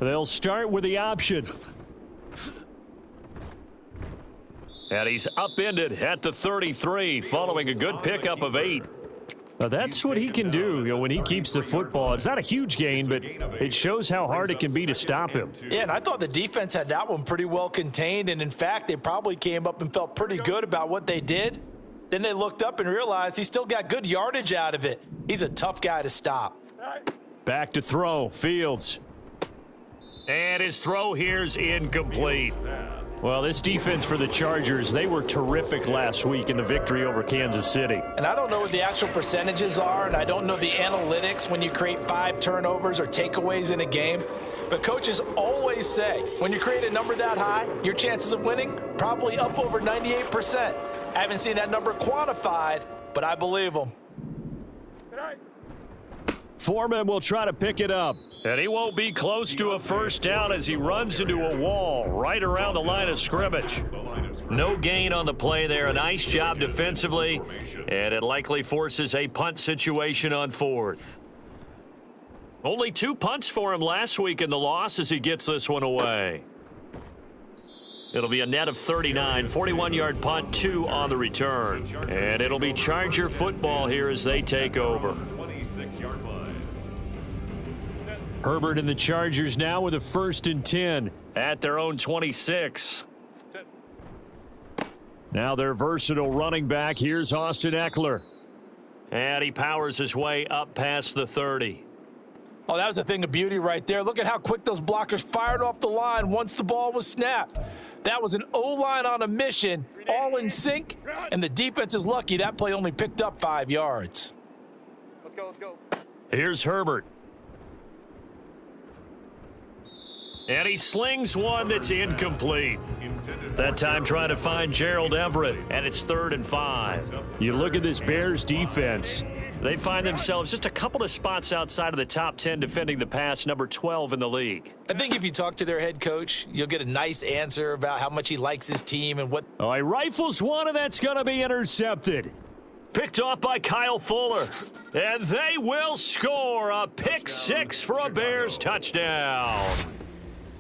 They'll start with the option. And he's upended at the 33 following a good pickup of 8. Now that's what he can do, when he keeps the football. It's not a huge gain, but it shows how hard it can be to stop him. Yeah, and I thought the defense had that one pretty well contained, and in fact, they probably came up and felt pretty good about what they did. Then they looked up and realized he still got good yardage out of it. He's a tough guy to stop. Back to throw, Fields. And his throw here's incomplete. Well, this defense for the Chargers, they were terrific last week in the victory over Kansas City. And I don't know what the actual percentages are, and I don't know the analytics when you create 5 turnovers or takeaways in a game. But coaches always say, when you create a number that high, your chances of winning probably up over 98%. I haven't seen that number quantified, but I believe them. Foreman will try to pick it up. And he won't be close to a first down as he runs into a wall right around the line of scrimmage. No gain on the play there. A nice job defensively. And it likely forces a punt situation on 4th. Only 2 punts for him last week in the loss as he gets this one away. It'll be a net of 39, 41-yard punt, 2 on the return. And it'll be Charger football here as they take over. 26-yard line. Herbert and the Chargers now with a 1st and 10 at their own 26. Now their versatile running back. Here's Austin Eckler. And he powers his way up past the 30. Oh, that was a thing of beauty right there. Look at how quick those blockers fired off the line once the ball was snapped. That was an O-line on a mission, all in sync, and the defense is lucky that play only picked up 5 yards. Let's go. Here's Herbert. And he slings one that's incomplete. That time trying to find Gerald Everett, and it's 3rd and 5. You look at this Bears defense. They find themselves just a couple of spots outside of the top 10 defending the pass, number 12 in the league. I think if you talk to their head coach, you'll get a nice answer about how much he likes his team and what. Oh, he rifles one, and that's going to be intercepted. Picked off by Kyle Fuller. And they will score a pick 6 for a Bears touchdown.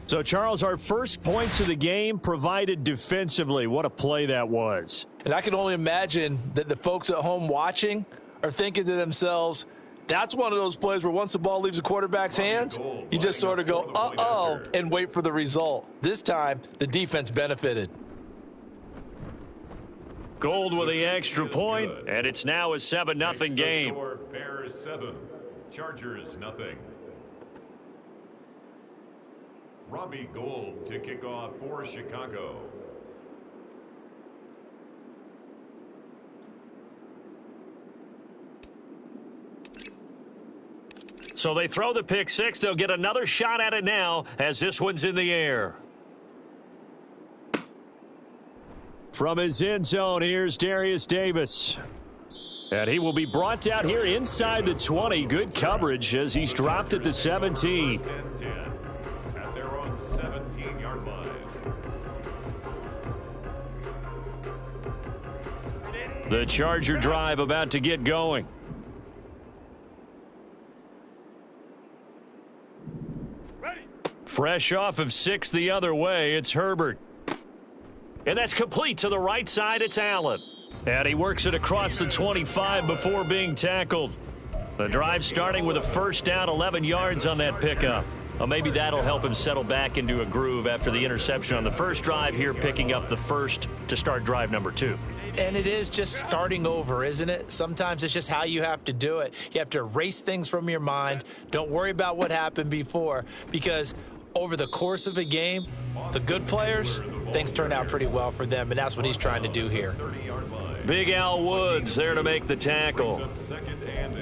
So, Charles, our first points of the game provided defensively. What a play that was. And I can only imagine that the folks at home watching are thinking to themselves, that's one of those plays where once the ball leaves the quarterback's hands, you just sort of go, uh-oh, and wait for the result. This time, the defense benefited. Gold with the extra point, and it's now a 7-0 game. Bears 7, Chargers 0. Robbie Gould to kick off for Chicago. So they throw the pick 6. They'll get another shot at it now as this one's in the air. From his end zone, here's Darius Davis. And he will be brought down here inside the 20. Good coverage as he's dropped at the 17. At their own 17-yard line. The Charger drive about to get going. Fresh off of 6 the other way, it's Herbert. And that's complete to the right side, it's Allen. And he works it across the 25 before being tackled. The drive starting with a first down, 11 yards on that pickup. Well, maybe that'll help him settle back into a groove after the interception on the first drive here, picking up the first to start drive number 2. And it is just starting over, isn't it? Sometimes it's just how you have to do it. You have to erase things from your mind. Don't worry about what happened before, because over the course of a game, the good players, things turn out pretty well for them, and that's what he's trying to do here. Big Al Woods there to make the tackle.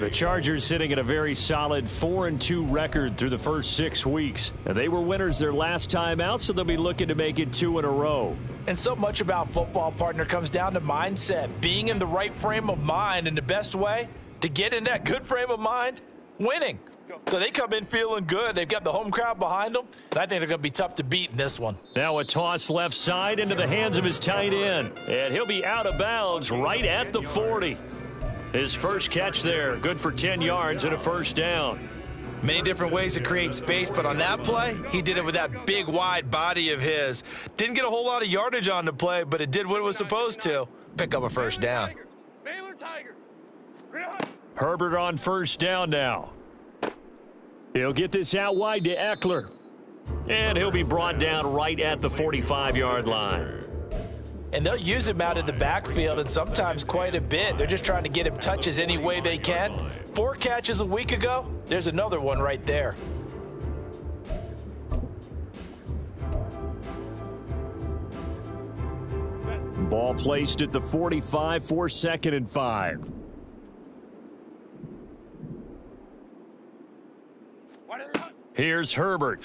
The Chargers sitting at a very solid 4-2 record through the first 6 weeks. And they were winners their last time out, so they'll be looking to make it 2 in a row. And so much about football, partner, comes down to mindset, being in the right frame of mind, and the best way to get in that good frame of mind, winning. So they come in feeling good. They've got the home crowd behind them, and I think they're going to be tough to beat in this one. Now a toss left side into the hands of his tight end, and he'll be out of bounds right at the 40. His first catch there, good for 10 yards and a first down. Many different ways to create space, but on that play, he did it with that big, wide body of his. Didn't get a whole lot of yardage on the play, but it did what it was supposed to. Pick up a first down. Baylor Tiger. Herbert on first down now. He'll get this out wide to Eckler. And he'll be brought down right at the 45-yard line. And they'll use him out in the backfield, and sometimes quite a bit. They're just trying to get him touches any way they can. 4 catches a week ago. There's another one right there. Ball placed at the 45 for 2nd and 5. Here's Herbert.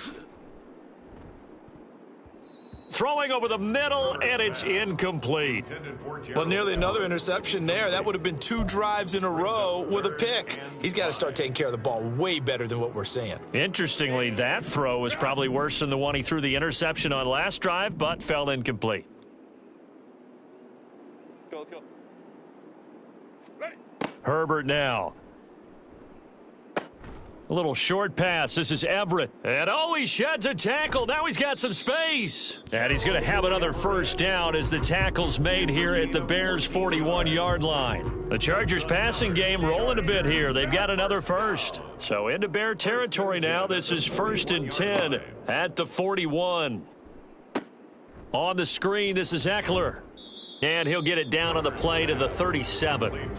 Throwing over the middle, and it's incomplete. Well, nearly another interception there. That would have been 2 drives in a row with a pick. He's got to start taking care of the ball way better than what we're seeing. Interestingly, that throw was probably worse than the one he threw the interception on last drive, but fell incomplete. Let's go. Ready. Herbert now. A little short pass. This is Everett. And he sheds a tackle. Now he's got some space. And he's going to have another first down as the tackle's made here at the Bears' 41-yard line. The Chargers' passing game rolling a bit here. They've got another first. So into Bear territory now. This is 1st and 10 at the 41. On the screen, this is Eckler. And he'll get it down on the play to the 37.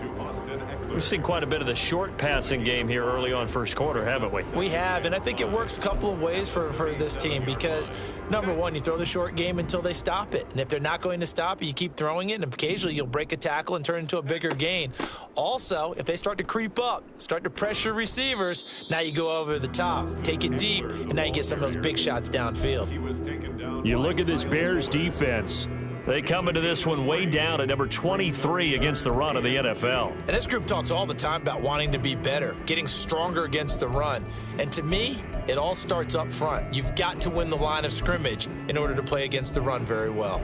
We've seen quite a bit of the short passing game here early on first quarter, haven't we? We have, and I think it works a couple of ways for this team because, number one, you throw the short game until they stop it. And if they're not going to stop it, you keep throwing it, and occasionally you'll break a tackle and turn into a bigger gain. Also, if they start to creep up, start to pressure receivers, now you go over the top, take it deep, and now you get some of those big shots downfield. You look at this Bears defense. They come into this one way down at number 23 against the run of the NFL. And this group talks all the time about wanting to be better, getting stronger against the run. And to me, it all starts up front. You've got to win the line of scrimmage in order to play against the run very well.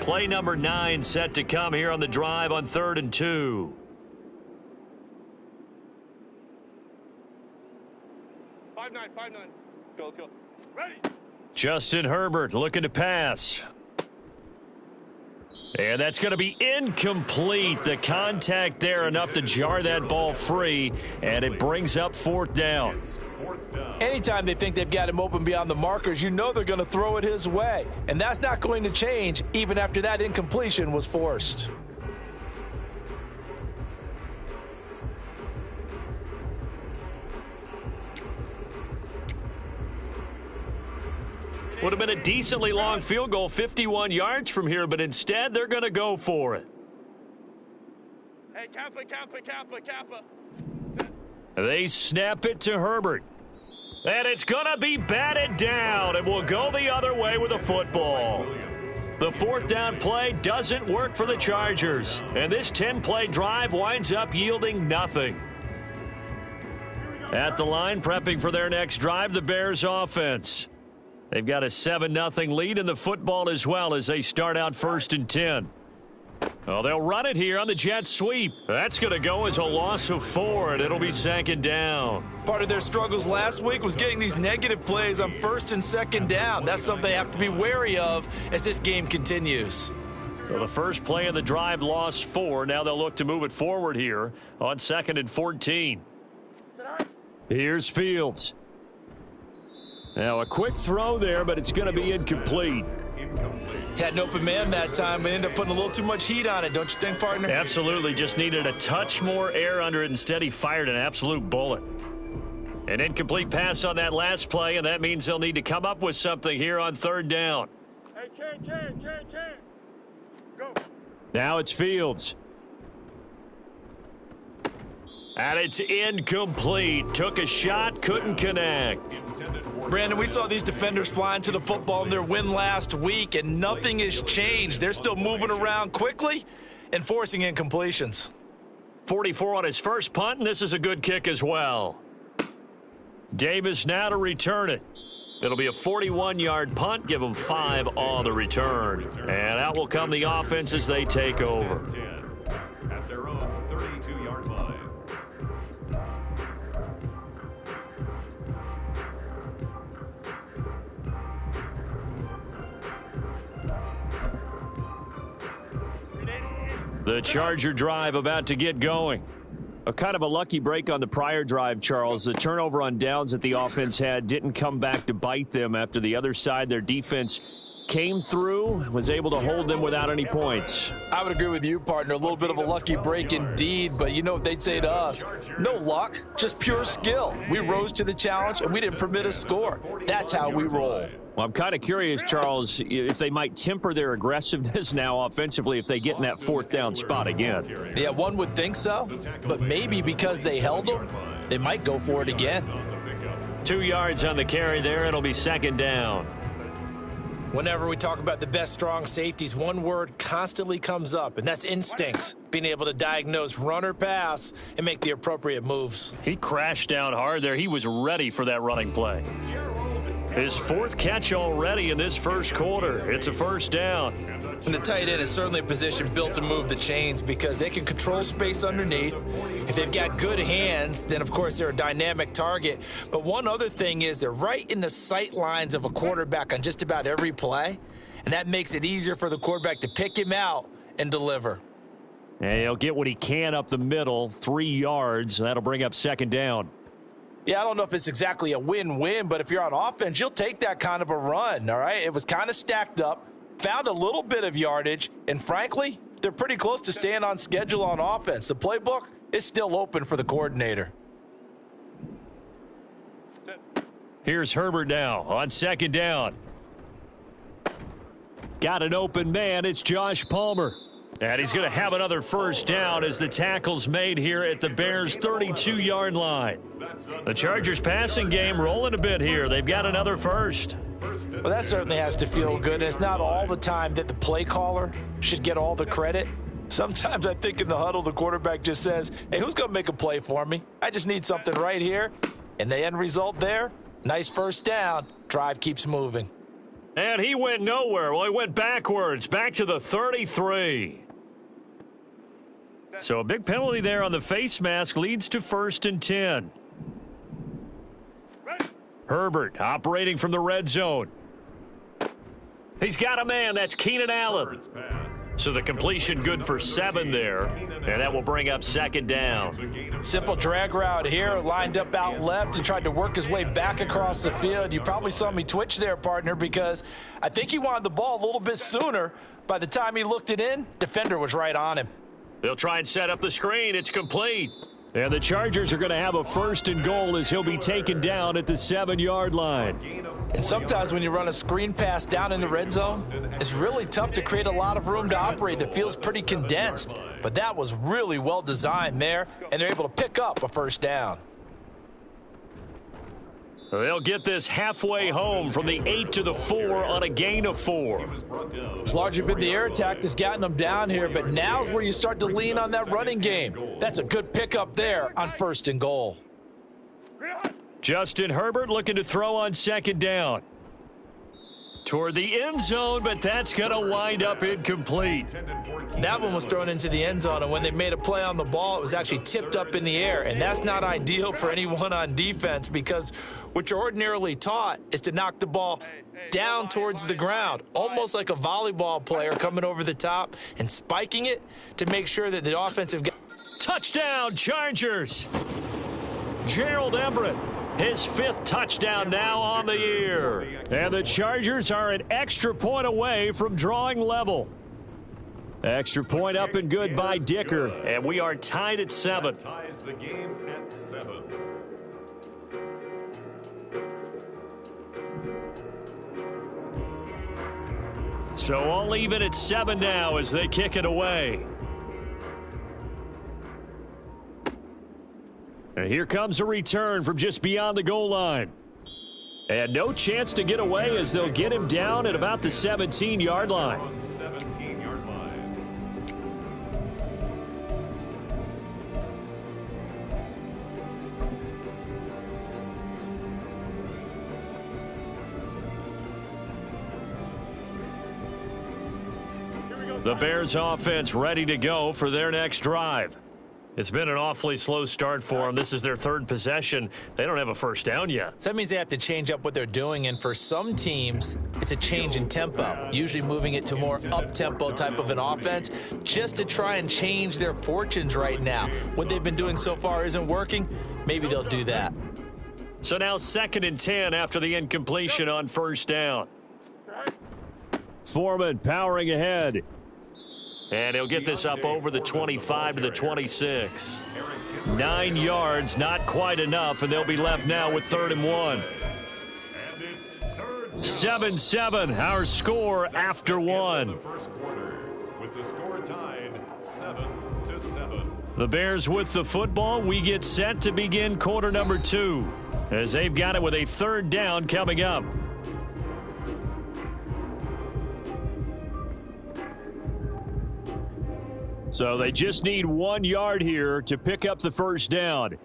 Play number 9 set to come here on the drive on 3rd and 2. Five nine. Go, let's go. Ready. Justin Herbert looking to pass. And that's going to be incomplete. The contact there enough to jar that ball free, and it brings up 4th down. Anytime they think they've got him open beyond the markers, you know they're going to throw it his way. And that's not going to change even after that incompletion was forced. Would have been a decently long field goal, 51 yards from here, but instead they're going to go for it. Hey, Kappa. They snap it to Herbert. And it's going to be batted down, and will go the other way with a football. The 4th down play doesn't work for the Chargers, and this 10-play drive winds up yielding nothing. At the line, prepping for their next drive, the Bears offense. They've got a 7-0 lead in the football as well as they start out 1st and 10. Well, they'll run it here on the jet sweep. That's going to go as a loss of 4, and it'll be 2nd down. Part of their struggles last week was getting these negative plays on 1st and 2nd down. That's something they have to be wary of as this game continues. Well, the first play of the drive lost 4. Now they'll look to move it forward here on 2nd and 14. Here's Fields. Now, a quick throw there, but it's going to be incomplete. Had an open man that time, but ended up putting a little too much heat on it, don't you think, partner? Absolutely. Just needed a touch more air under it. Instead, he fired an absolute bullet. An incomplete pass on that last play, and that means they'll need to come up with something here on 3rd down. Hey, Ken. Go. Now it's Fields. And it's incomplete. Took a shot, couldn't connect. Brandon, we saw these defenders flying to the football in their win last week, and nothing has changed. They're still moving around quickly and forcing incompletions. 44 on his first punt, and this is a good kick as well. Davis now to return it. It'll be a 41-yard punt. Give them 5 on the return. And out will come the offense as they take over. At their own 32-yard line. The Charger drive about to get going. A kind of a lucky break on the prior drive, Charles. The turnover on downs that the offense had didn't come back to bite them after the other side. Their defense came through, was able to hold them without any points. I would agree with you, partner. A little bit of a lucky break indeed, but you know what they'd say to us? No luck, just pure skill. We rose to the challenge, and we didn't permit a score. That's how we roll. Well, I'm kind of curious, Charles, if they might temper their aggressiveness now offensively if they get in that fourth down spot again. Yeah, one would think so, but maybe because they held them, they might go for it again. 2 yards on the carry there. It'll be second down. Whenever we talk about the best strong safeties, one word constantly comes up, and that's instincts. Being able to diagnose run or pass and make the appropriate moves. He crashed down hard there. He was ready for that running play. His fourth catch already in this first quarter. It's a first down. And the tight end is certainly a position built to move the chains because they can control space underneath. If they've got good hands, then of course they're a dynamic target. But one other thing is they're right in the sight lines of a quarterback on just about every play. And that makes it easier for the quarterback to pick him out and deliver. And he'll get what he can up the middle, 3 yards. That'll bring up second down. Yeah, I don't know if it's exactly a win-win, but if you're on offense, you'll take that kind of a run, all right? It was kind of stacked up, found a little bit of yardage, and frankly, they're pretty close to staying on schedule on offense. The playbook is still open for the coordinator. Here's Herbert now on second down. Got an open man. It's Josh Palmer. And he's going to have another first down as the tackle's made here at the Bears' 32-yard line. The Chargers passing game rolling a bit here. They've got another first. Well, that certainly has to feel good. It's not all the time that the play caller should get all the credit. Sometimes I think in the huddle, the quarterback just says, hey, who's going to make a play for me? I just need something right here. And the end result there, nice first down. Drive keeps moving. And he went nowhere. Well, he went backwards, back to the 33. So a big penalty there on the face mask leads to 1st and 10. Herbert operating from the red zone. He's got a man. That's Keenan Allen. So the completion good for 7 there. And that will bring up second down. Simple drag route here, lined up out left and tried to work his way back across the field. You probably saw me twitch there, partner, because I think he wanted the ball a little bit sooner. By the time he looked it in, defender was right on him. They'll try and set up the screen. It's complete. And the Chargers are going to have a 1st and goal as he'll be taken down at the 7-yard line. And sometimes when you run a screen pass down in the red zone, it's really tough to create a lot of room to operate. It feels pretty condensed. But that was really well designed there, and they're able to pick up a first down. They'll get this halfway home from the 8 to the 4 on a gain of 4. It's largely been the air attack that's gotten them down here, but now's where you start to lean on that running game. That's a good pickup there on 1st and goal. Justin Herbert looking to throw on second down. Toward the end zone, but that's going to wind up incomplete. That one was thrown into the end zone, and when they made a play on the ball, it was actually tipped up in the air, and that's not ideal for anyone on defense because what you're ordinarily taught is to knock the ball down towards the ground, almost like a volleyball player coming over the top and spiking it to make sure that the offensive guy. Touchdown, Chargers! Gerald Everett. His 5th touchdown now on the year. And the Chargers are an extra point away from drawing level. Extra point up and good by Dicker. And we are tied at 7. Ties the game at 7. So all even at 7 now as they kick it away. And here comes a return from just beyond the goal line. And no chance to get away as they'll get him down at about the 17-yard line. 17-yard line. The Bears offense ready to go for their next drive. It's been an awfully slow start for them. This is their third possession. They don't have a first down yet. So that means they have to change up what they're doing, and for some teams, it's a change in tempo, usually moving it to more up-tempo type of an offense, just to try and change their fortunes right now. What they've been doing so far isn't working. Maybe they'll do that. So now 2nd and 10 after the incompletion on first down. Foreman powering ahead. And he'll get this up over the 25 to the 26. 9 yards, not quite enough, and they'll be left now with 3rd and 1. 7-7, our score after one. With the score tied 7-7. The Bears with the football. We get set to begin quarter number 2 as they've got it with a 3rd down coming up. So they just need 1 yard here to pick up the first down.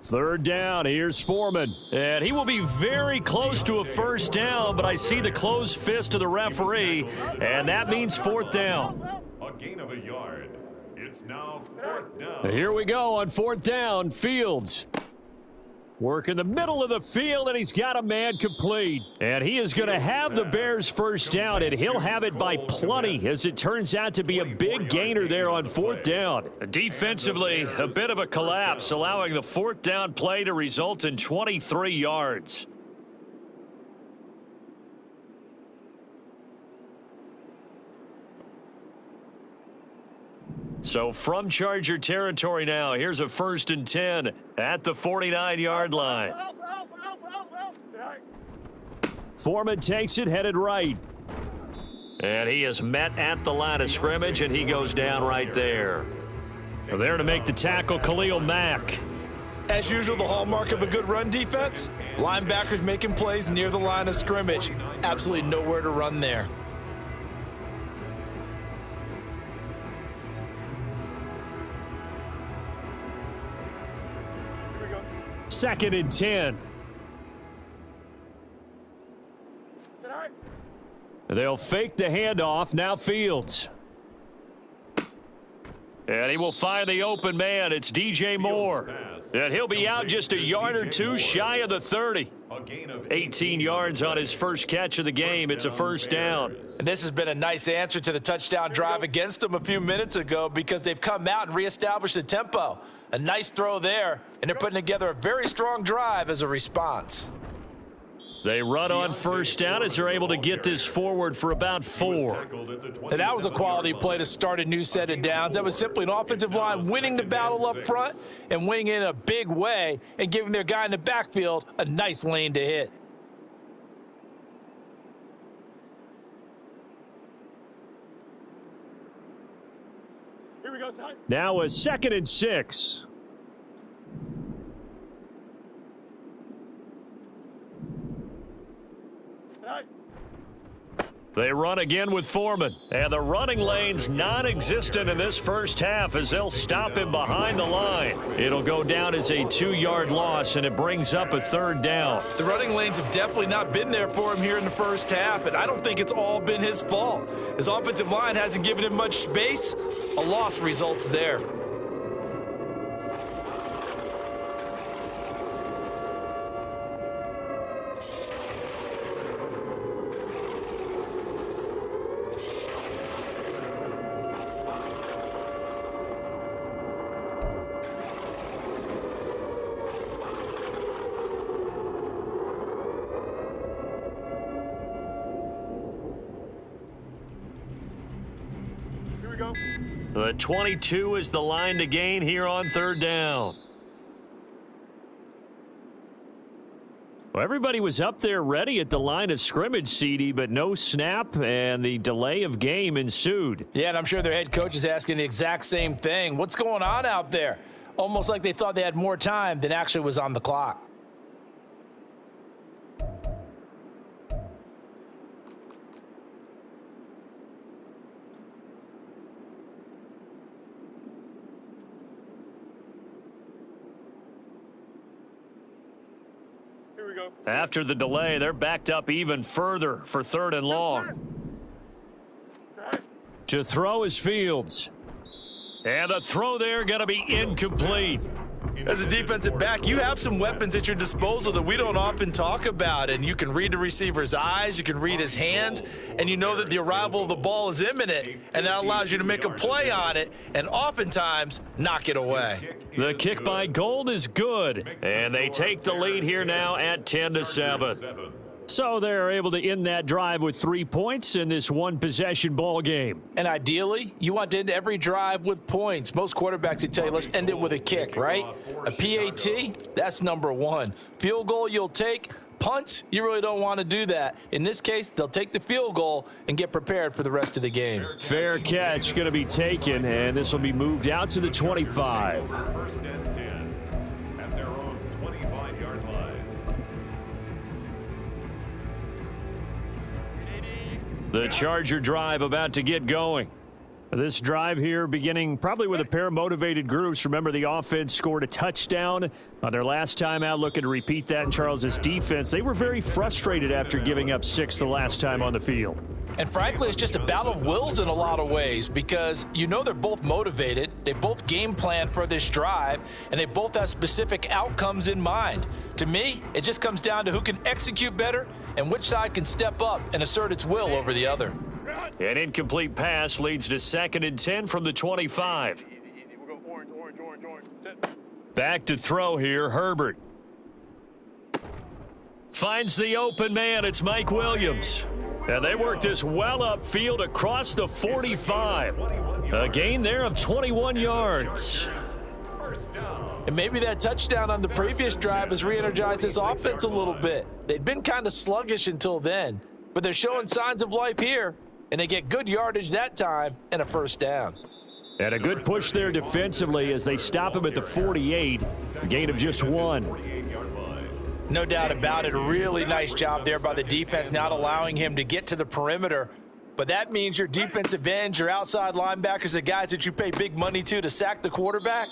Third down, here's Foreman. And he will be very close to a first down, but I see the closed fist of the referee, and that means 4th down. A gain of a yard. It's now 4th down. Here we go on 4th down. Fields. Work in the middle of the field, and he's got a man complete. And he is going to have the Bears first down, and he'll have it by plenty, as it turns out to be a big gainer there on 4th down. Defensively, a bit of a collapse, allowing the 4th down play to result in 23 yards. So from Charger territory now, here's a 1st and 10 at the 49-yard line. Foreman takes it, headed right. And he is met at the line of scrimmage, and he goes down right there. There to make the tackle, Khalil Mack. As usual, the hallmark of a good run defense, linebackers making plays near the line of scrimmage. Absolutely nowhere to run there. Second and 10. They'll fake the handoff. Now Fields. And he will find the open man. It's DJ Moore. And he'll be out just a yard or two shy of the 30. 18 yards on his first catch of the game. It's a first down. And this has been a nice answer to the touchdown drive against them a few minutes ago, because they've come out and reestablished the tempo. A nice throw there, and they're putting together a very strong drive as a response. They run on first down as they're able to get this forward for about 4. And that was a quality play to start a new set of downs. That was simply an offensive line winning the battle up front and winning it in a big way and giving their guy in the backfield a nice lane to hit. Now a 2nd and 6. They run again with Foreman. And the running lane's non-existent in this first half as they'll stop him behind the line. It'll go down as a 2-yard loss, and it brings up a 3rd down. The running lanes have definitely not been there for him here in the first half, and I don't think it's all been his fault. His offensive line hasn't given him much space. A loss results there. The 22 is the line to gain here on 3rd down. Well, everybody was up there ready at the line of scrimmage, CD, but no snap, and the delay of game ensued. Yeah, and I'm sure their head coach is asking the exact same thing. What's going on out there? Almost like they thought they had more time than actually was on the clock. After the delay, they're backed up even further for 3rd and long. To throw is Fields. And the throw there going to be incomplete. As a defensive back, you have some weapons at your disposal that we don't often talk about, and you can read the receiver's eyes, you can read his hands, and you know that the arrival of the ball is imminent, and that allows you to make a play on it and oftentimes knock it away. The kick by Gold is good, and they take the lead here now at 10-7. So they're able to end that drive with 3 points in this one-possession ball game. And ideally, you want to end every drive with points. Most quarterbacks would tell you, let's end it with a kick, right? A PAT, that's number one. Field goal you'll take. Punts, you really don't want to do that. In this case, they'll take the field goal and get prepared for the rest of the game. Fair catch going to be taken, and this will be moved out to the 25. First and 10 at their own 25-yard line. The Charger drive about to get going. This drive here beginning probably with a pair of motivated groups. Remember, the offense scored a touchdown on their last time out, looking to repeat that in Charles's defense. They were very frustrated after giving up 6 the last time on the field. And frankly, it's just a battle of wills in a lot of ways because you know they're both motivated. They both game plan for this drive, and they both have specific outcomes in mind. To me, it just comes down to who can execute better and which side can step up and assert its will over the other. An incomplete pass leads to 2nd and 10 from the 25. Easy. We'll go orange. Back to throw here, Herbert. Finds the open man, it's Mike Williams. And they work this well upfield across the 45. A gain there of 21 yards. And maybe that touchdown on the previous drive has re-energized this offense a little bit. They'd been kind of sluggish until then, but they're showing signs of life here, and they get good yardage that time and a first down. And a good push there defensively as they stop him at the 48. A gain of just 1. No doubt about it. A really nice job there by the defense, not allowing him to get to the perimeter. But that means your defensive ends, your outside linebackers, the guys that you pay big money to sack the quarterback,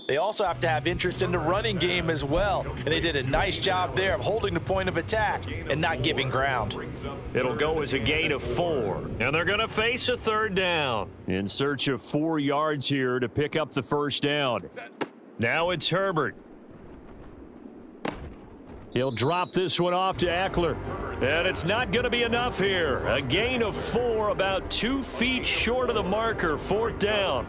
they also have to have interest in the running game as well. And they did a nice job there of holding the point of attack and not giving ground. It'll go as a gain of 4. And they're going to face a 3rd down. In search of 4 yards here to pick up the first down. Now it's Herbert. He'll drop this one off to Eckler. And it's not going to be enough here. A gain of 4, about 2 feet short of the marker. 4th down.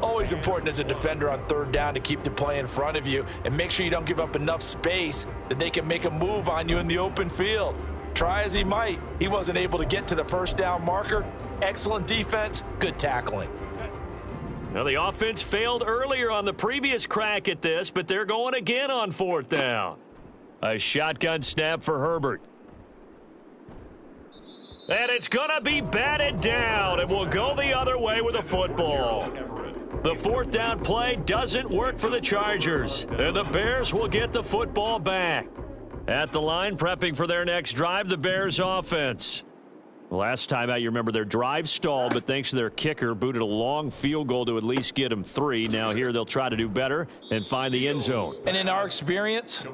Always important as a defender on 3rd down to keep the play in front of you and make sure you don't give up enough space that they can make a move on you in the open field. Try as he might, he wasn't able to get to the first down marker. Excellent defense, good tackling. Now the offense failed earlier on the previous crack at this, but they're going again on 4th down. A shotgun snap for Herbert. And it's going to be batted down. It will go the other way with a football. The 4th down play doesn't work for the Chargers. And the Bears will get the football back. At the line, prepping for their next drive, the Bears offense. Last time out, you remember their drive stalled, but thanks to their kicker, booted a long field goal to at least get them 3. Now here they'll try to do better and find the end zone. And in our experience,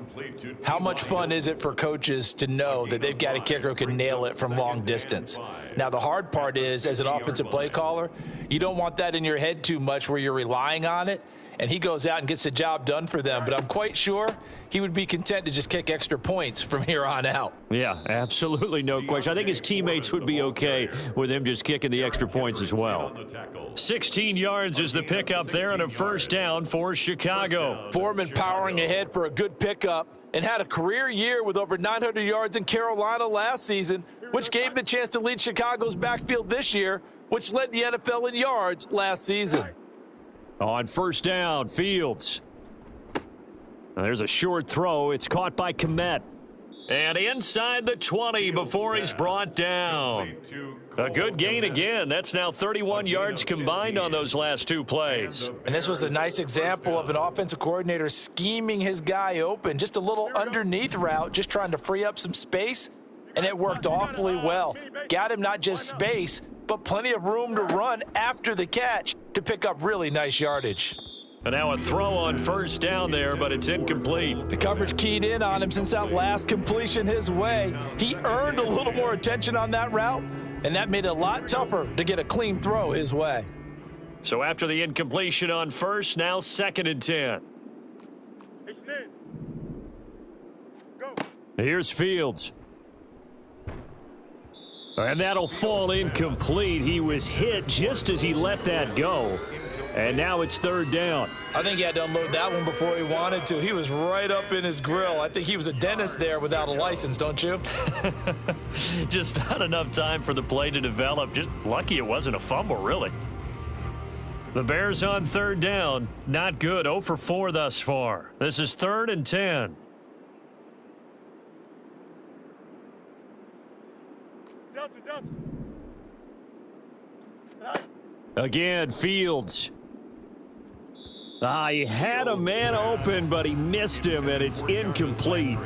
how much fun is it for coaches to know that they've got a kicker who can nail it from long distance? Now the hard part is, as an offensive play caller, you don't want that in your head too much where you're relying on it. And he goes out and gets the job done for them. But I'm quite sure he would be content to just kick extra points from here on out. Yeah, absolutely no question. I think his teammates would be okay with him just kicking the extra points as well. 16 yards is the pickup there and a first down for Chicago. Foreman powering ahead for a good pickup and had a career year with over 900 yards in Carolina last season, which gave the chance to lead Chicago's backfield this year, which led the NFL in yards last season. On first down, Fields. There's a short throw. It's caught by Kmet. And inside the 20 before he's brought down. A good gain again. That's now 31 yards combined on those last 2 plays. And this was a nice example of an offensive coordinator scheming his guy open. Just a little underneath route, just trying to free up some space. And it worked awfully well. Got him not just space, but plenty of room to run after the catch to pick up really nice yardage. And now a throw on first down there, but it's incomplete. The coverage keyed in on him since that last completion his way. He earned a little more attention on that route, and and that made it a lot tougher to get a clean throw his way. So after the incompletion on first, now 2nd and 10. Go. Here's Fields. And that'll fall incomplete. He was hit just as he let that go. And now it's 3rd down. I think he had to unload that one before he wanted to. He was right up in his grill. I think he was a dentist there without a license, don't you? Just not enough time for the play to develop. Just lucky it wasn't a fumble, really. The Bears on 3rd down. Not good. 0 for 4 thus far. This is 3rd and 10. Again, Fields. He had a man open, but he missed him, and it's incomplete.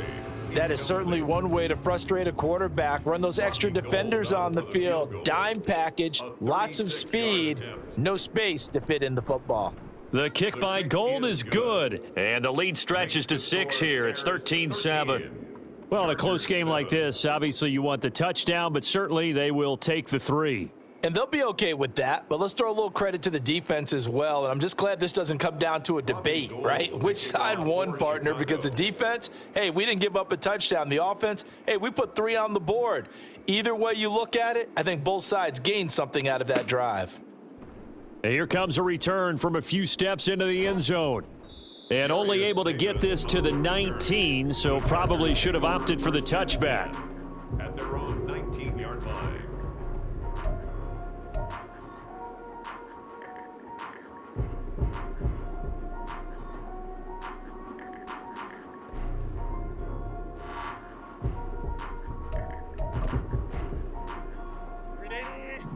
That is certainly one way to frustrate a quarterback. Run those extra defenders on the field. Dime package, lots of speed, no space to fit in the football. The kick by Gold is good, and the lead stretches to 6 here. It's 13-7. Well, in a close game like this, obviously you want the touchdown, but certainly they will take the 3. And they'll be okay with that, but let's throw a little credit to the defense as well. And I'm just glad this doesn't come down to a debate, right? Which side won, partner? Because the defense, hey, we didn't give up a touchdown. The offense, hey, we put 3 on the board. Either way you look at it, I think both sides gained something out of that drive. And here comes a return from a few steps into the end zone. And only able to get this to the 19, so probably should have opted for the touchback. At their own 19-yard line.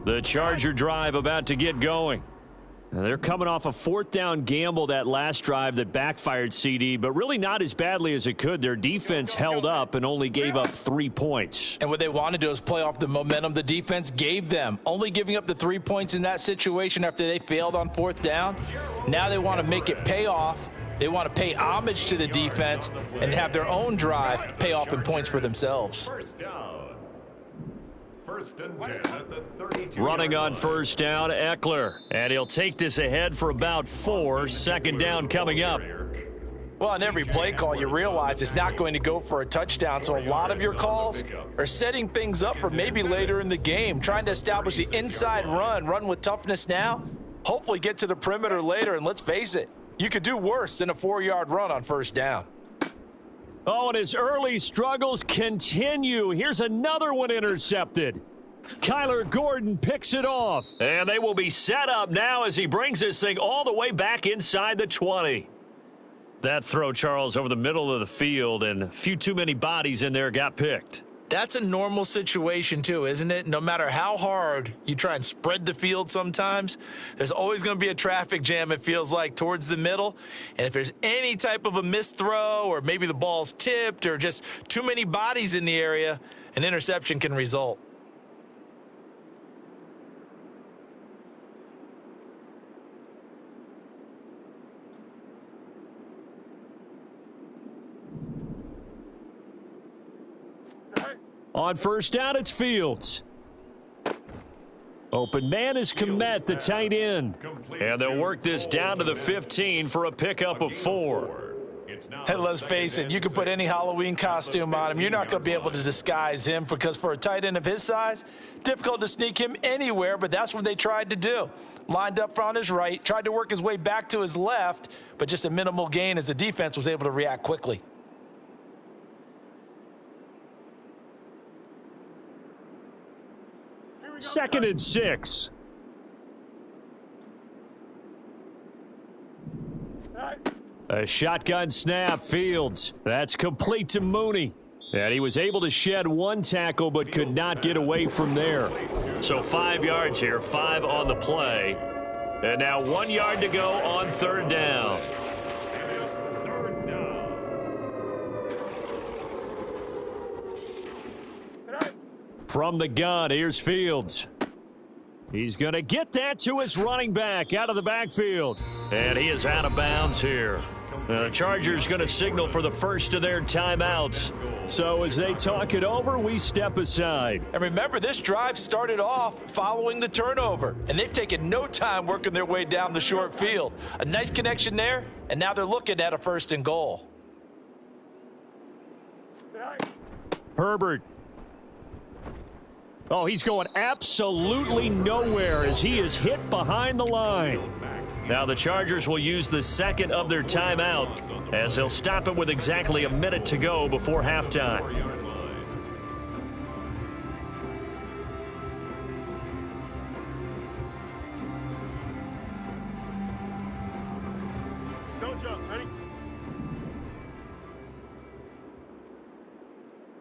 The Charger drive about to get going. They're coming off a 4th down gamble that last drive that backfired, CD, but really not as badly as it could. Their defense held up and only gave up 3 points. And what they want to do is play off the momentum the defense gave them. Only giving up the 3 points in that situation after they failed on 4th down. Now they want to make it pay off. They want to pay homage to the defense and have their own drive pay off in points for themselves. First down. 1st and 10 at the 32. Running on 1st down, Eckler. And he'll take this ahead for about 4. 2nd down coming up. Well, on every play call, you realize it's not going to go for a touchdown. So a lot of your calls are setting things up for maybe later in the game, trying to establish the inside run with toughness now, hopefully get to the perimeter later. And let's face it, you could do worse than a 4-yard run on 1st down. Oh, and his early struggles continue. Here's another one intercepted. Kyler Gordon picks it off. And they will be set up now as he brings this thing all the way back inside the 20. That throw, Charles, over the middle of the field, and a few too many bodies in there got picked. That's a normal situation too, isn't it? No matter how hard you try and spread the field sometimes, there's always going to be a traffic jam, it feels like, towards the middle. And if there's any type of a missed throw or maybe the ball's tipped or just too many bodies in the area, an interception can result. On 1st down, it's Fields. Open man is Kmet, the tight end. And they'll work this down to the 15 for a pickup of 4. Hey, let's face it, you can put any Halloween costume on him. You're not going to be able to disguise him because for a tight end of his size, difficult to sneak him anywhere, but that's what they tried to do. Lined up on his right, tried to work his way back to his left, but just a minimal gain as the defense was able to react quickly. Second and 6. A shotgun snap, Fields. That's complete to Mooney. And he was able to shed 1 tackle but could not get away from there. So 5 yards here, 5 on the play. And now 1 yard to go on 3rd down. From the gun, here's Fields. He's going to get that to his running back out of the backfield. And he is out of bounds here. The Chargers going to signal for the first of their timeouts. So as they talk it over, we step aside. And remember, this drive started off following the turnover, and they've taken no time working their way down the short field. A nice connection there, and now they're looking at a 1st and goal. Herbert. Oh, he's going absolutely nowhere as he is hit behind the line. Now the Chargers will use the second of their timeout as they'll stop it with exactly a minute to go before halftime. Don't jump. Ready?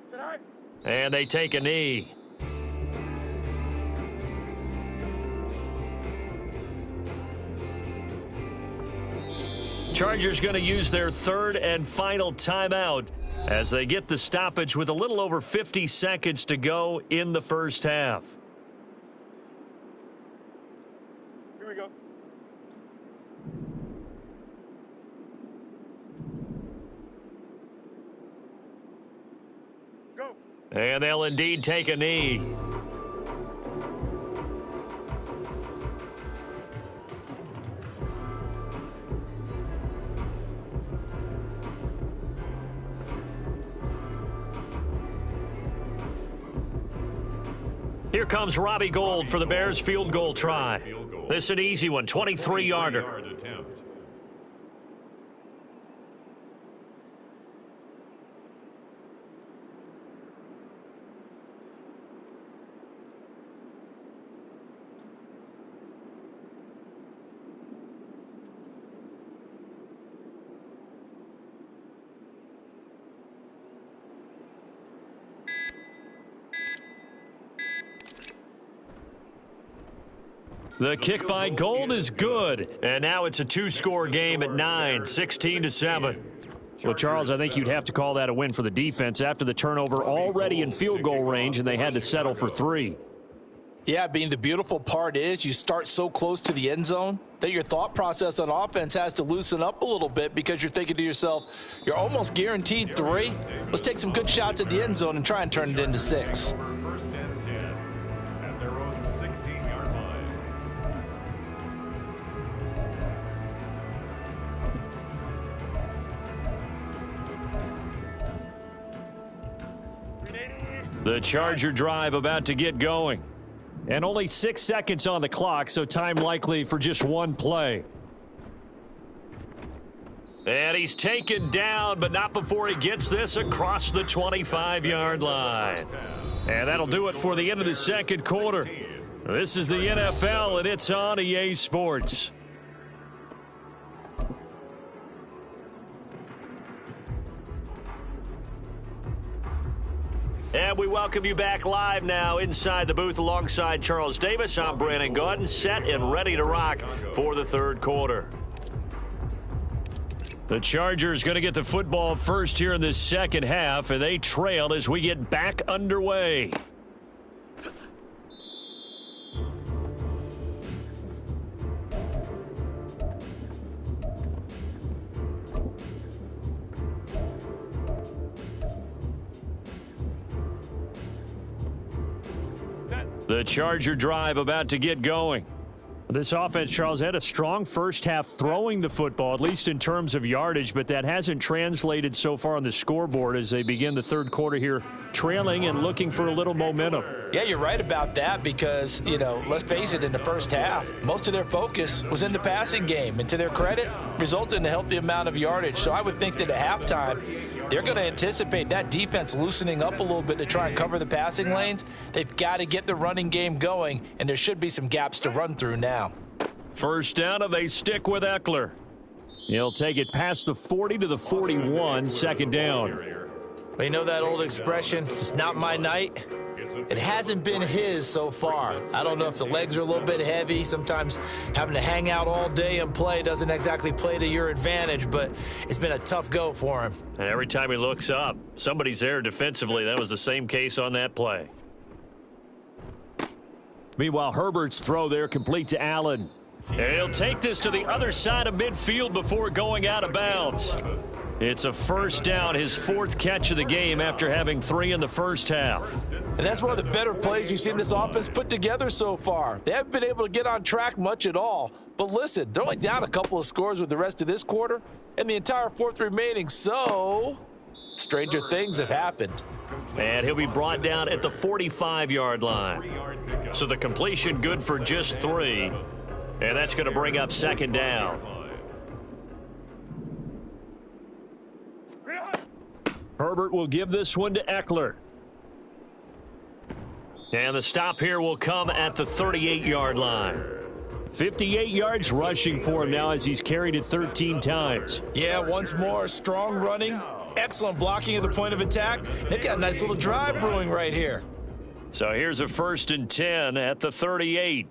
Sit high. And they take a knee. Chargers going to use their 3rd and final timeout as they get the stoppage with a little over 50 seconds to go in the first half. Here we go. Go. And they'll indeed take a knee. Here comes Robbie Gould for the Bears field goal try. This is an easy one, 23-yarder. The kick by Gould is good, and now it's a 2-score game at 9, 16-7. Well, Charles, I think you'd have to call that a win for the defense after the turnover already in field goal range, and they had to settle for 3. Yeah, the beautiful part is you start so close to the end zone that your thought process on offense has to loosen up a little bit because you're thinking to yourself, you're almost guaranteed 3. Let's take some good shots at the end zone and try and turn it into 6. First and 10 at their own 16-yard line. The Charger drive about to get going. And only 6 seconds on the clock, so time likely for just one play. And he's taken down, but not before he gets this across the 25-yard line. And that'll do it for the end of the second quarter. This is the NFL, and it's on EA Sports. And we welcome you back live now inside the booth alongside Charles Davis. I'm Brandon Gaudin, set and ready to rock for the third quarter. The Chargers going to get the football first here in this second half, and they trail as we get back underway. The Charger drive about to get going. This offense, Charles, had a strong first half throwing the football, at least in terms of yardage, but that hasn't translated so far on the scoreboard as they begin the third quarter here, trailing and looking for a little momentum. Yeah, you're right about that because, let's face it, in the first half, most of their focus was in the passing game, and to their credit, resulted in a healthy amount of yardage. So I would think that at halftime, they're going to anticipate that defense loosening up a little bit to try and cover the passing lanes. They've got to get the running game going, and there should be some gaps to run through now. First down, and they stick with Eckler. He'll take it past the 40 to the 41, second down. Well, you know that old expression, it's not my night? It hasn't been his so far. I don't know if the legs are a little bit heavy. Sometimes having to hang out all day and play doesn't exactly play to your advantage, but it's been a tough go for him. And every time he looks up, somebody's there defensively. That was the same case on that play. Meanwhile, Herbert's throw there complete to Allen. And he'll take this to the other side of midfield before going out of bounds. It's a first down, his 4th catch of the game after having 3 in the first half. And that's one of the better plays you've seen this offense put together so far. They haven't been able to get on track much at all. But listen, they're only down a couple of scores with the rest of this quarter and the entire 4th remaining. So, stranger things have happened. And he'll be brought down at the 45-yard line. So the completion good for just 3. And that's going to bring up 2nd down. Herbert will give this one to Eckler. And the stop here will come at the 38-yard line. 58 yards rushing for him now as he's carried it 13 times. Yeah, once more, strong running, excellent blocking at the point of attack. They've got a nice little drive brewing right here. So here's a 1st and 10 at the 38.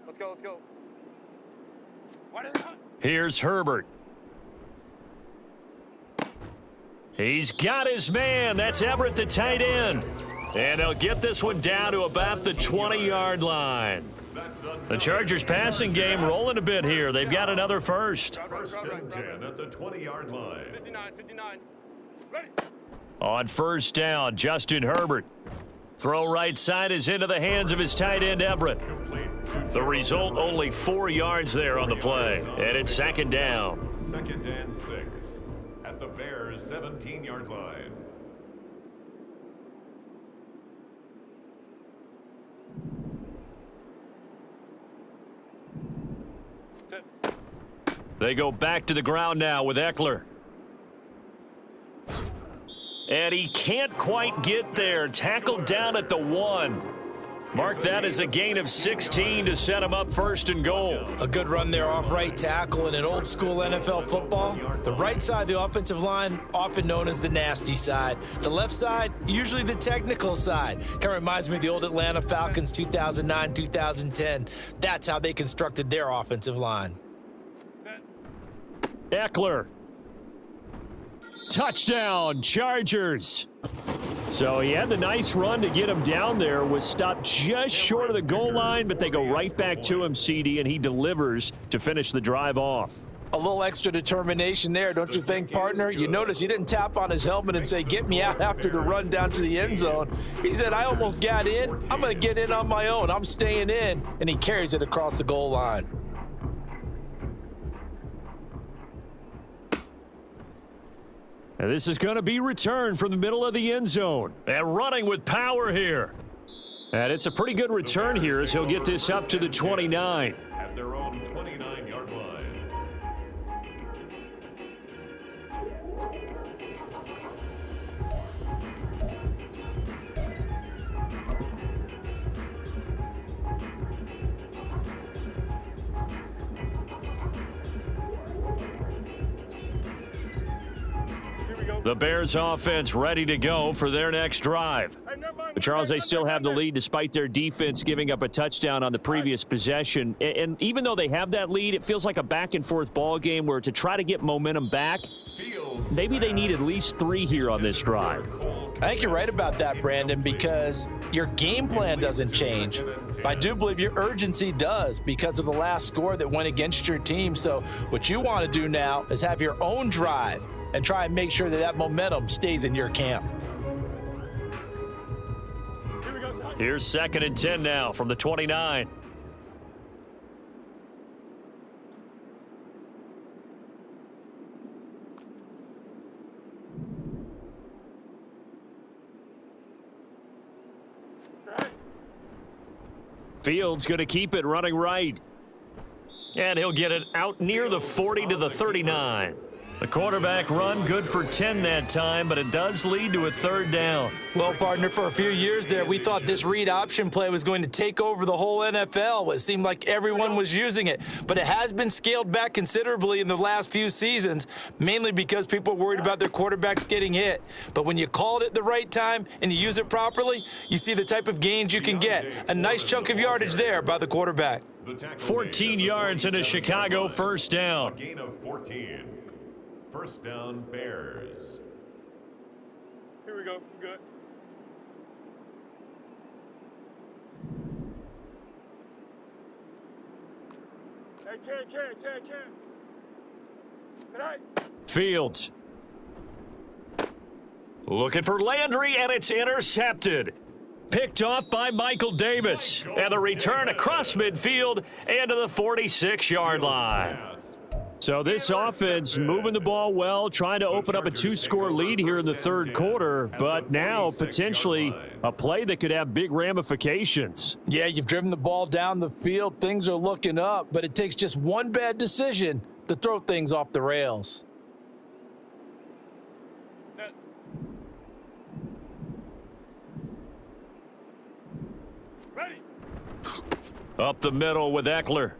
Let's go, let's go. Here's Herbert. He's got his man. That's Everett, the tight end. And they'll get this one down to about the 20-yard line. The Chargers passing game rolling a bit here. They've got another first. 1st and 10 at the 20-yard line. 59. Ready. On 1st down, Justin Herbert. Throw right side is into the hands of his tight end, Everett. The result, only 4 yards there on the play. And it's 2nd down. 2nd and 6 at the Bears' 17-yard line. They go back to the ground now with Eckler. And he can't quite get there. Tackled down at the 1. Mark that as a gain of 16 to set him up 1st and goal. A good run there off right tackle in an old school NFL football. The right side of the offensive line, often known as the nasty side. The left side, usually the technical side. Kind of reminds me of the old Atlanta Falcons 2009, 2010. That's how they constructed their offensive line. Eckler. Touchdown, Chargers. So he had the nice run to get him down there, was stopped just short of the goal line, but they go right back to him, CD, and he delivers to finish the drive off. A little extra determination there, don't you think, partner? You notice he didn't tap on his helmet and say, get me out after the run down to the end zone. He said, I almost got in. I'm going to get in on my own. I'm staying in. And he carries it across the goal line. And this is going to be returned from the middle of the end zone. And running with power here. And it's a pretty good return here as he'll get this up to the 29. At their own 29-yard line. The Bears offense ready to go for their next drive. But Charles, they still have the lead despite their defense giving up a touchdown on the previous possession. And even though they have that lead, it feels like a back-and-forth ball game where to try to get momentum back, maybe they need at least 3 here on this drive. I think you're right about that, Brandon, because your game plan doesn't change. But I do believe your urgency does because of the last score that went against your team. So what you want to do now is have your own drive and try and make sure that that momentum stays in your camp. Here's 2nd and 10 now from the 29. Fields going to keep it running right. And he'll get it out near the 40 to the 39. The quarterback run good for 10 that time, but it does lead to a 3rd down. Well, partner, for a few years there, we thought this read option play was going to take over the whole NFL. It seemed like everyone was using it, but it has been scaled back considerably in the last few seasons, mainly because people are worried about their quarterbacks getting hit. But when you call it at the right time and you use it properly, you see the type of gains you can get. A nice chunk of yardage there by the quarterback. 14 yards and a Chicago 1st down. A gain of 14. 1st down, Bears. Here we go. Good. Tonight. Fields. Looking for Landry, and it's intercepted. Picked off by Michael Davis. And the return across midfield and to the 46-yard line. So this offense moving the ball well, trying to open up a 2-score lead here in the third quarter, but now potentially a play that could have big ramifications. Yeah, you've driven the ball down the field. Things are looking up, but it takes just one bad decision to throw things off the rails. Set. Ready. Up the middle with Eckler.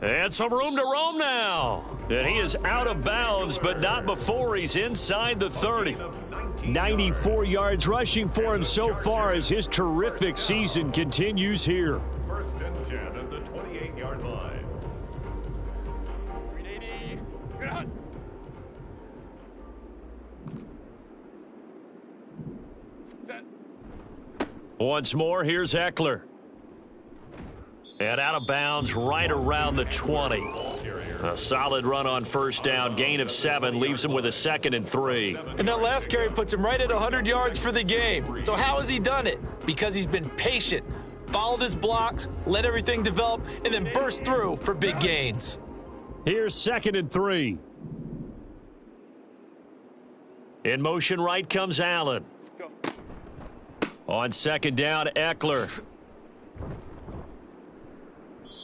And some room to roam now. And he is out of bounds, but not before he's inside the 30. 94 yards rushing for him so far as his terrific season continues here. First and 10 at the 28-yard line. 380. Get out. Set. Once more, here's Eckler. And out of bounds right around the 20. A solid run on first down. Gain of 7 leaves him with a 2nd and 3. And that last carry puts him right at 100 yards for the game. So how has he done it? Because he's been patient, followed his blocks, let everything develop, and then burst through for big gains. Here's 2nd and 3. In motion right comes Allen. Go. On 2nd down, Eckler.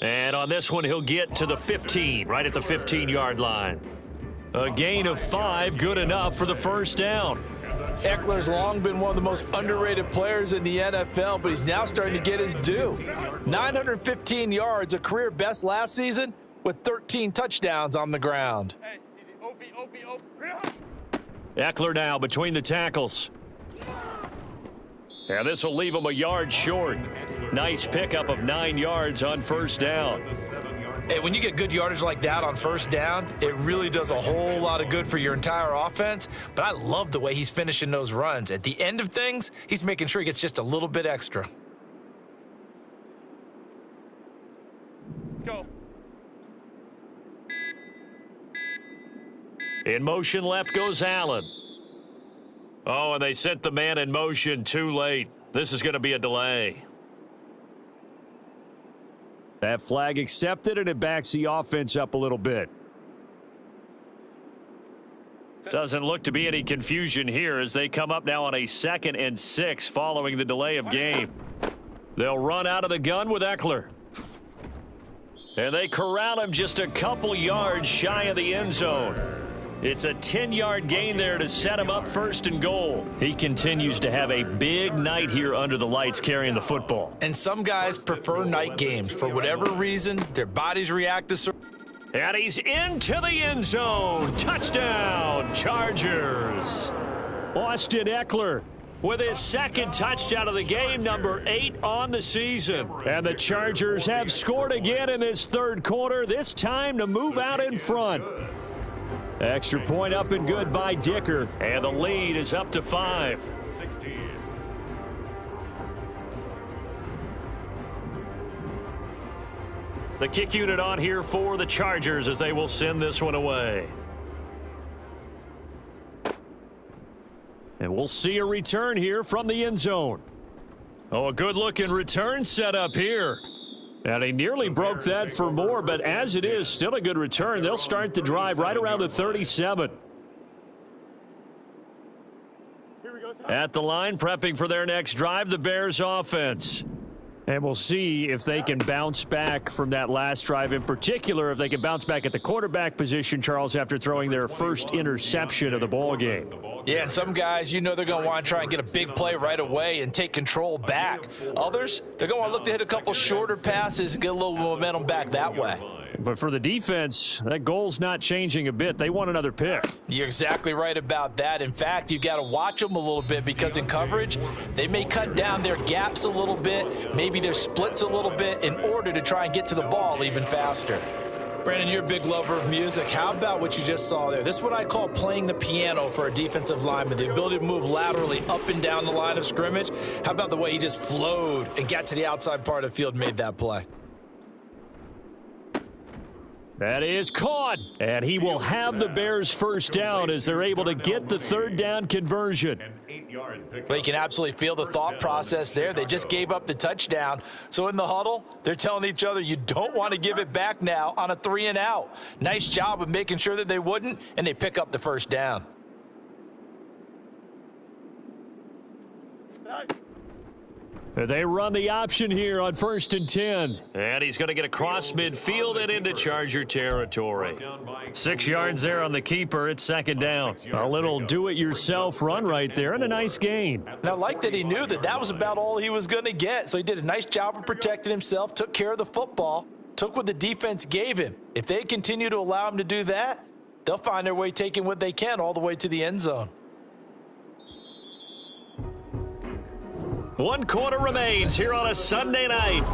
And on this one, he'll get to the 15, right at the 15-yard line. A gain of 5, good enough for the first down. Eckler's long been one of the most underrated players in the NFL, but he's now starting to get his due. 915 yards, a career best last season, with 13 touchdowns on the ground. Hey, easy. OP. Get out. Eckler now between the tackles. And this will leave him a yard short. Nice pickup of 9 yards on first down. Hey, when you get good yardage like that on first down, it really does a whole lot of good for your entire offense. But I love the way he's finishing those runs. At the end of things, he's making sure he gets just a little bit extra. Go. In motion left goes Allen. Oh, and they sent the man in motion too late. This is going to be a delay. That flag accepted, and it backs the offense up a little bit. Doesn't look to be any confusion here as they come up now on a 2nd and 6 following the delay of game. They'll run out of the gun with Eckler. And they corral him just a couple yards shy of the end zone. It's a 10-yard gain there to set him up 1st and goal. He continues to have a big night here under the lights carrying the football. And some guys prefer night games. For whatever reason, their bodies react to certain. And he's into the end zone. Touchdown, Chargers. Austin Eckler with his 2nd touchdown of the game, number 8 on the season. And the Chargers have scored again in this third quarter, this time to move out in front. Extra point up and good by Dicker. And the lead is up to 5. 16. The kick unit on here for the Chargers as they will send this one away. And we'll see a return here from the end zone. Oh, a good-looking return set up here. And he nearly broke that for more, but as it is, still a good return. They'll start the drive right around the 37. At the line, prepping for their next drive, the Bears offense. And we'll see if they can bounce back from that last drive, in particular, if they can bounce back at the quarterback position, Charles, after throwing their first interception of the ball game. Yeah, and some guys, you know they're going to want to try and get a big play right away and take control back. Others, they're going to want to look to hit a couple shorter passes and get a little momentum back that way. But for the defense, that goal's not changing a bit. They want another pick. You're exactly right about that. In fact, you got to watch them a little bit because in coverage, they may cut down their gaps a little bit, maybe their splits a little bit in order to try and get to the ball even faster. Brandon, you're a big lover of music. How about what you just saw there? This is what I call playing the piano for a defensive lineman, the ability to move laterally up and down the line of scrimmage. How about the way he just flowed and got to the outside part of the field and made that play? That is caught, and he will have the Bears first down as they're able to get the third down conversion. Well, you can absolutely feel the thought process there. They just gave up the touchdown. So in the huddle, they're telling each other, you don't want to give it back now on a 3-and-out. Nice job of making sure that they wouldn't, and they pick up the first down. They run the option here on 1st and 10. And he's going to get across midfield and into Charger territory. 6 yards there on the keeper. It's 2nd down. A little do-it-yourself run right there and a nice gain. And I like that he knew that that was about all he was going to get. So he did a nice job of protecting himself, took care of the football, took what the defense gave him. If they continue to allow him to do that, they'll find their way taking what they can all the way to the end zone. 1 quarter remains here on a Sunday night.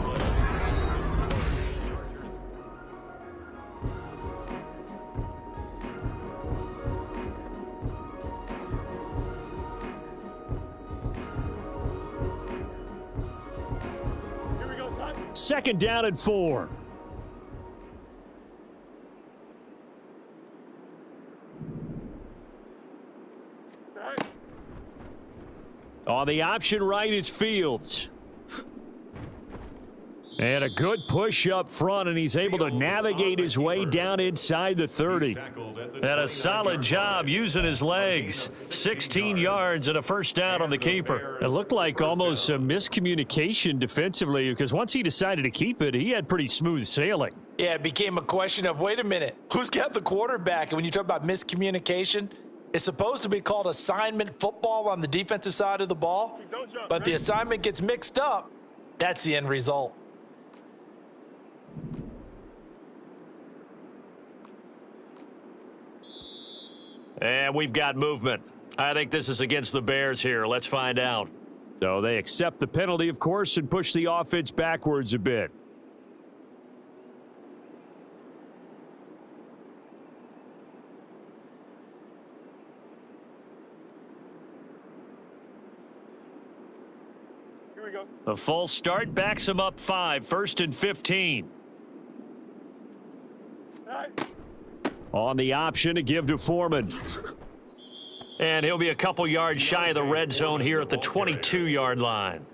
Here we go, son. 2nd down and 4. Set. On the option right is Fields. And a good push up front, and he's able to navigate his way down inside the 30. And a solid job using his legs. 16 yards and a first down on the keeper. It looked like almost some miscommunication defensively, because once he decided to keep it, he had pretty smooth sailing. Yeah, it became a question of, wait a minute, who's got the quarterback? And when you talk about miscommunication, it's supposed to be called assignment football on the defensive side of the ball, but the assignment gets mixed up. That's the end result. And we've got movement. I think this is against the Bears here. Let's find out. So they accept the penalty, of course, and push the offense backwards a bit. Here we go. The false start backs him up 5, 1st and 15. All right. On the option to give to Foreman. And he'll be a couple yards shy of the red zone here at the 22-yard line.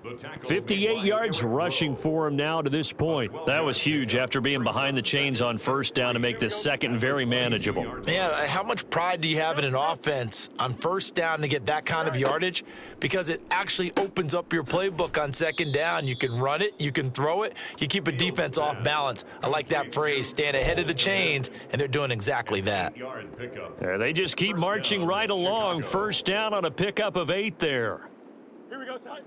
58 yards rushing for him now to this point. That was huge after being behind the chains on 1st down to make this second very manageable. Yeah, how much pride do you have in an offense on 1st down to get that kind of yardage? Because it actually opens up your playbook on 2nd down. You can run it, you can throw it, you keep a defense off balance. I like that phrase, stand ahead of the chains, and they're doing exactly that. They just keep marching right along. 1st down on a pickup of 8 there. Here we go, son.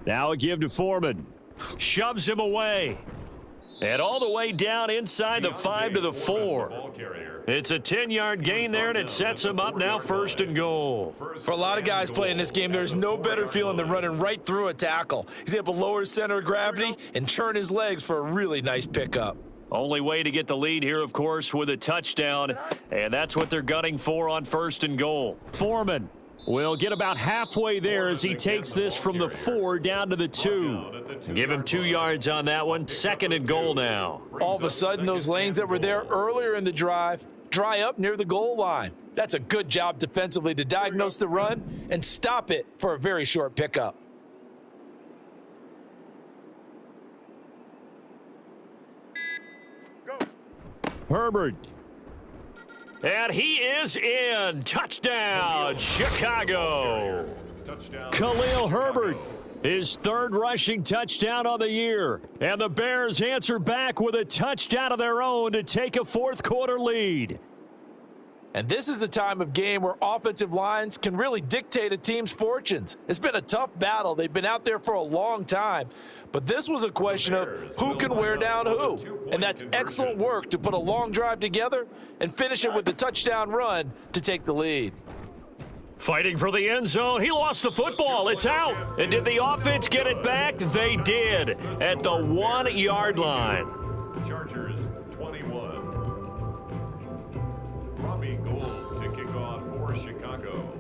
Now a give to Foreman. Shoves him away. And all the way down inside the 5 to the 4. It's a 10-yard gain there, and it sets him up now 1st and goal. For a lot of guys playing this game, there's no better feeling than running right through a tackle. He's able to lower his center of gravity and churn his legs for a really nice pickup. Only way to get the lead here, of course, with a touchdown, and that's what they're gunning for on 1st and goal. Foreman will get about halfway there as he takes this from the 4 down to the 2. Give him 2 yards on that one. 2nd and goal now. All of a sudden, those lanes that were there earlier in the drive dry up near the goal line. That's a good job defensively to diagnose the run and stop it for a very short pickup. Go. Herbert. And he is in. Touchdown, Chicago. Khalil Herbert, his 3rd rushing touchdown on the year. And the Bears answer back with a touchdown of their own to take a 4th quarter lead. And this is a time of game where offensive lines can really dictate a team's fortunes. It's been a tough battle. They've been out there for a long time. But this was a question of who can wear down who. And that's excellent work to put a long drive together and finish it with the touchdown run to take the lead. Fighting for the end zone. He lost the football. It's out. And did the offense get it back? They did at the 1-yard line. Chargers 21. Robbie Gould to kick off for Chicago.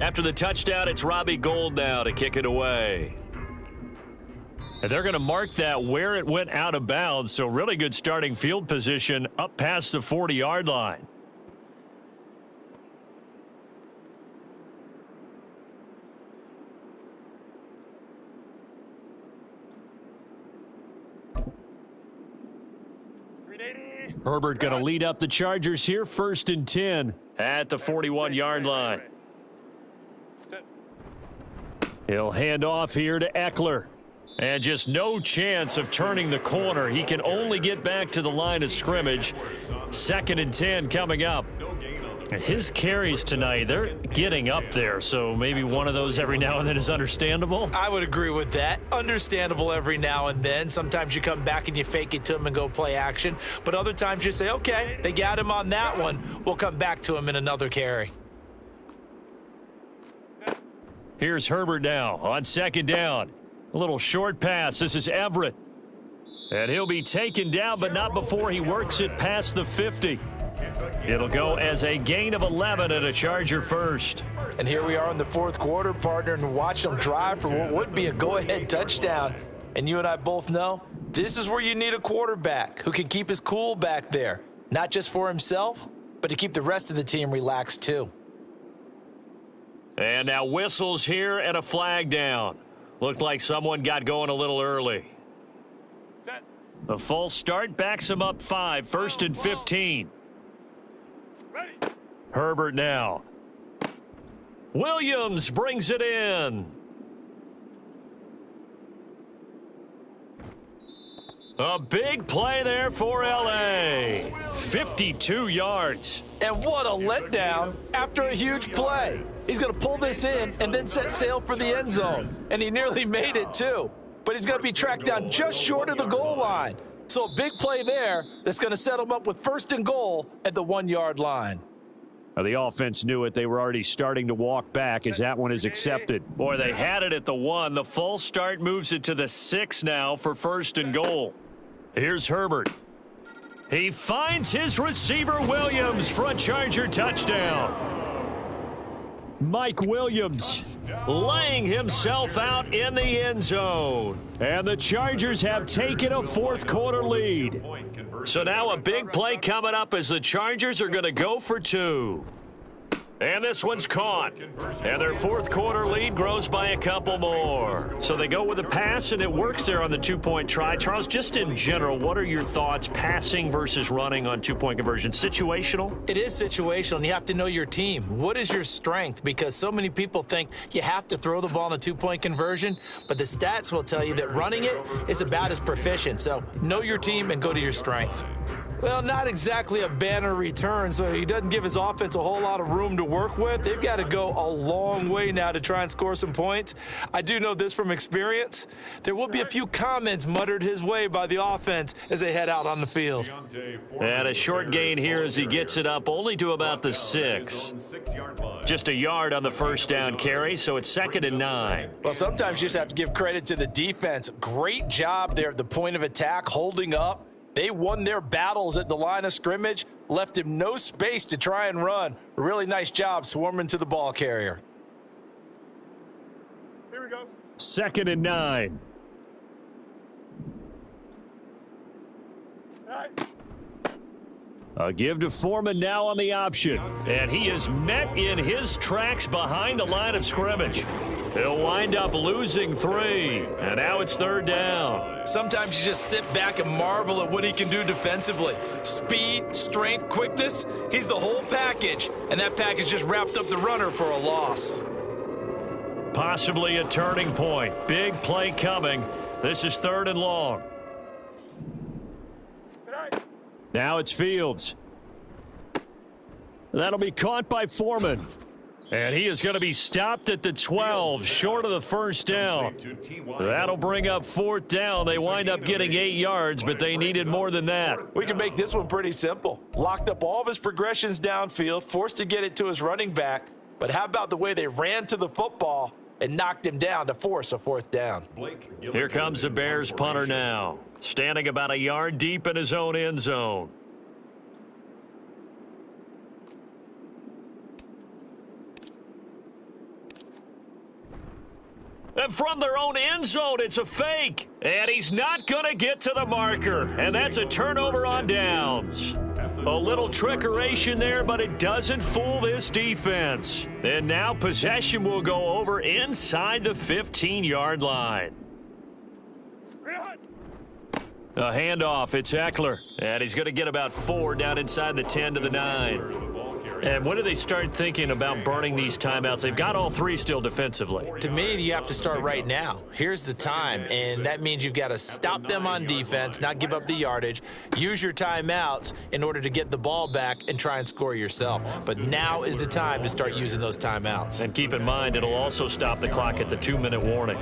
After the touchdown, it's Robbie Gould now to kick it away. And they're going to mark that where it went out of bounds, so really good starting field position up past the 40-yard line. Herbert going to lead up the Chargers here, 1st and 10 at the 41-yard line. He'll hand off here to Eckler. And just no chance of turning the corner. He can only get back to the line of scrimmage. 2nd and 10 coming up. His carries tonight, they're getting up there, so maybe one of those every now and then is understandable. I would agree with that. Understandable every now and then. Sometimes you come back and you fake it to him and go play action. But other times you say, okay, they got him on that one. We'll come back to him in another carry. Here's Herbert now on 2nd down. A little short pass. This is Everett. And he'll be taken down, but not before he works it past the 50. It'll go as a gain of 11 and a Charger first. And here we are in the 4th quarter, partner, and watch them drive for what would be a go-ahead touchdown. And you and I both know this is where you need a quarterback who can keep his cool back there, not just for himself, but to keep the rest of the team relaxed too. And now whistles here and a flag down. Looked like someone got going a little early. Set. The false start backs him up 5, 1st and 15. Ready. Herbert now. Williams brings it in. A big play there for L.A. 52 yards. And what a letdown after a huge play. He's going to pull this in and then set sail for the end zone. And he nearly made it, too. But he's going to be tracked down just short of the goal line. So a big play there that's going to set him up with 1st and goal at the 1-yard line. Now, the offense knew it. They were already starting to walk back as that one is accepted. Boy, they had it at the 1. The false start moves it to the 6 now for 1st and goal. Here's Herbert. He finds his receiver, Williams, for a Charger touchdown. Mike Williams laying himself out in the end zone. And the Chargers have taken a 4th quarter lead. So now a big play coming up as the Chargers are going to go for 2. And this one's caught. And their 4th quarter lead grows by a couple more. So they go with a pass, and it works there on the 2-point try. Charles, just in general, what are your thoughts passing versus running on 2-point conversion? Situational? It is situational, and you have to know your team. What is your strength? Because so many people think you have to throw the ball in a 2-point conversion, but the stats will tell you that running it is about as proficient. So know your team and go to your strength. Well, not exactly a banner return, so he doesn't give his offense a whole lot of room to work with. They've got to go a long way now to try and score some points. I do know this from experience. There will be a few comments muttered his way by the offense as they head out on the field. And a short gain here as he gets it up only to about the 6. Just a yard on the 1st down carry, so it's 2nd and 9. Well, sometimes you just have to give credit to the defense. Great job there at the point of attack, holding up. They won their battles at the line of scrimmage, left him no space to try and run. Really nice job swarming to the ball carrier. Here we go. 2nd and 9. All right. A give to Foreman now on the option. And he is met in his tracks behind the line of scrimmage. He'll wind up losing 3. And now it's 3rd down. Sometimes you just sit back and marvel at what he can do defensively. Speed, strength, quickness, he's the whole package. And that package just wrapped up the runner for a loss. Possibly a turning point. Big play coming. This is 3rd and long. Tonight. Now it's Fields. That'll be caught by Foreman. And he is going to be stopped at the 12, short of the 1st down. That'll bring up 4th down. They wind up getting 8 yards, but they needed more than that. We can make this one pretty simple. Locked up all of his progressions downfield, forced to get it to his running back. But how about the way they ran to the football and knocked him down to force a 4th down? Here comes the Bears punter now, standing about a yard deep in his own end zone. And from their own end zone, it's a fake. And he's not going to get to the marker. And that's a turnover on downs. A little trickeration there, but it doesn't fool this defense. And now possession will go over inside the 15-yard line. A handoff, it's Eckler. And he's going to get about 4 down inside the 10 to the 9. And when do they start thinking about burning these timeouts? They've got all 3 still defensively. To me, you have to start right now. Here's the time, and that means you've got to stop them on defense, not give up the yardage, use your timeouts in order to get the ball back and try and score yourself. But now is the time to start using those timeouts. And keep in mind, it'll also stop the clock at the 2-minute warning.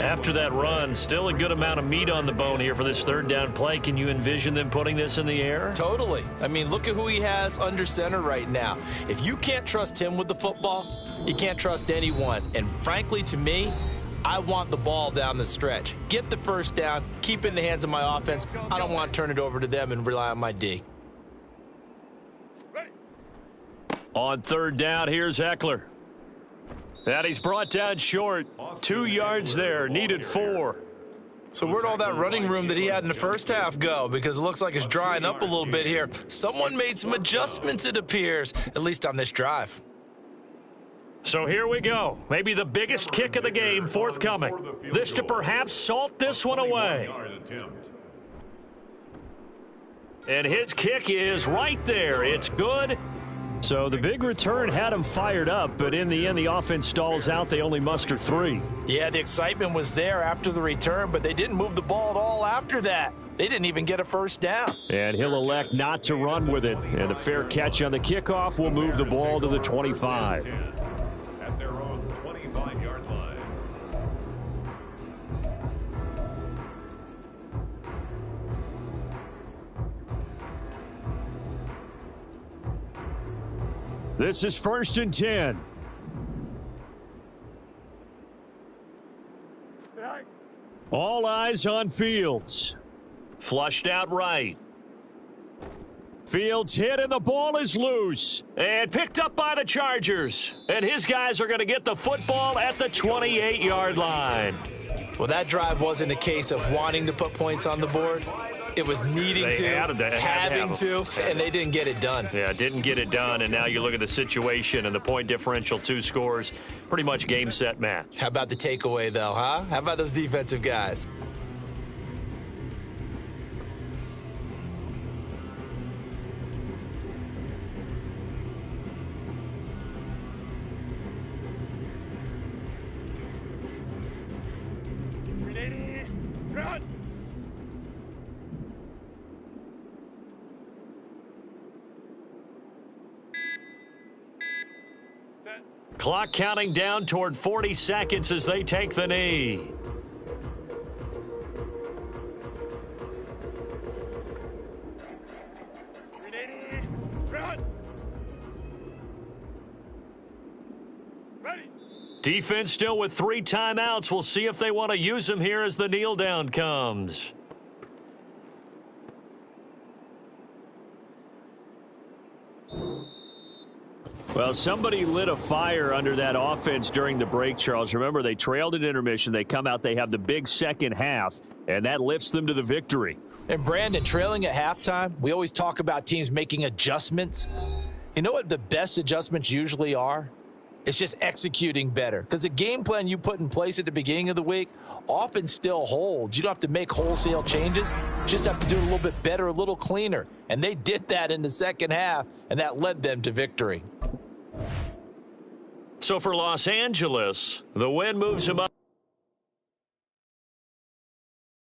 After that run, still a good amount of meat on the bone here for this 3rd down play. Can you envision them putting this in the air? Totally. I mean, look at who he has under center right now. If you can't trust him with the football, you can't trust anyone. And frankly, to me, I want the ball down the stretch. Get the 1st down, keep it in the hands of my offense. I don't want to turn it over to them and rely on my D. On 3rd down, here's Eckler. And he's brought down short. 2 yards there, needed 4. So where'd all that running room that he had in the first half go? Because it looks like it's drying up a little bit here. Someone made some adjustments, it appears, at least on this drive. So here we go. Maybe the biggest kick of the game forthcoming. This to perhaps salt this one away. And his kick is right there. It's good. So the big return had him fired up, but in the end, the offense stalls out. They only muster 3. Yeah, the excitement was there after the return, but they didn't move the ball at all after that. They didn't even get a 1st down. And he'll elect not to run with it. And a fair catch on the kickoff will move the ball to the 25. At their own 25-yard line. This is 1st and 10. All eyes on Fields. Flushed out right. Fields hit and the ball is loose. And picked up by the Chargers. And his guys are going to get the football at the 28-yard line. Well, that drive wasn't a case of wanting to put points on the board. It was needing to, having to, and they didn't get it done. Yeah, didn't get it done, and now you look at the situation and the point differential, 2 scores, pretty much game, set, match. How about the takeaway, though, huh? How about those defensive guys? Clock counting down toward 40 seconds as they take the knee. Defense still with 3 timeouts. We'll see if they want to use them here as the kneel down comes. Well, somebody lit a fire under that offense during the break, Charles. Remember, they trailed at intermission. They come out, they have the big second half, and that lifts them to the victory. And, Brandon, trailing at halftime, we always talk about teams making adjustments. You know what the best adjustments usually are? It's just executing better. Because the game plan you put in place at the beginning of the week often still holds. You don't have to make wholesale changes. You just have to do it a little bit better, a little cleaner. And they did that in the second half, and that led them to victory. So for Los Angeles, the win moves them up